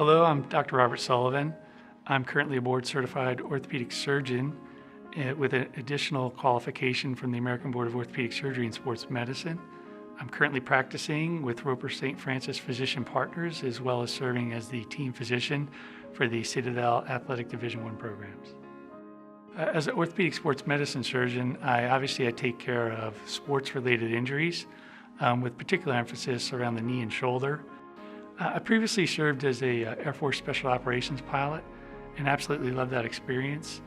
Hello, I'm Dr. Robert Sullivan. I'm currently a board-certified orthopedic surgeon with an additional qualification from the American Board of Orthopedic Surgery and Sports Medicine. I'm currently practicing with Roper St. Francis Physician Partners, as well as serving as the team physician for the Citadel Athletic Division I programs. As an orthopedic sports medicine surgeon, I take care of sports-related injuries, with particular emphasis around the knee and shoulder. I previously served as a Air Force Special Operations pilot and absolutely loved that experience.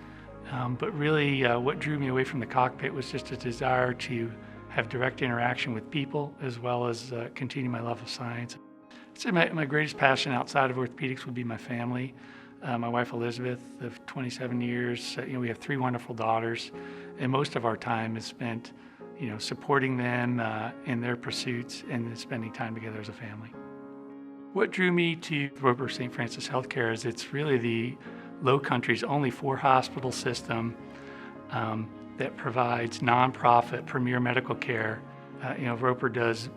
But really what drew me away from the cockpit was just a desire to have direct interaction with people as well as continue my love of science. I'd say my greatest passion outside of orthopedics would be my family. My wife Elizabeth of 27 years, we have 3 wonderful daughters, and most of our time is spent supporting them in their pursuits and spending time together as a family. What drew me to Roper St. Francis Healthcare is it's really the Low Country's only 4-hospital system that provides nonprofit premier medical care. Roper does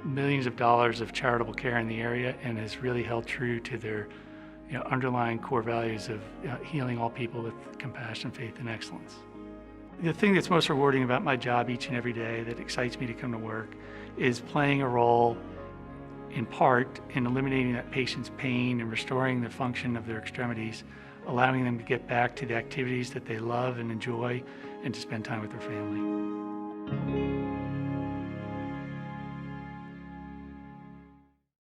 millions of dollars of charitable care in the area and has really held true to their underlying core values of healing all people with compassion, faith, and excellence. The thing that's most rewarding about my job each and every day that excites me to come to work is playing a role in part in eliminating that patient's pain and restoring the function of their extremities, allowing them to get back to the activities that they love and enjoy and to spend time with their family.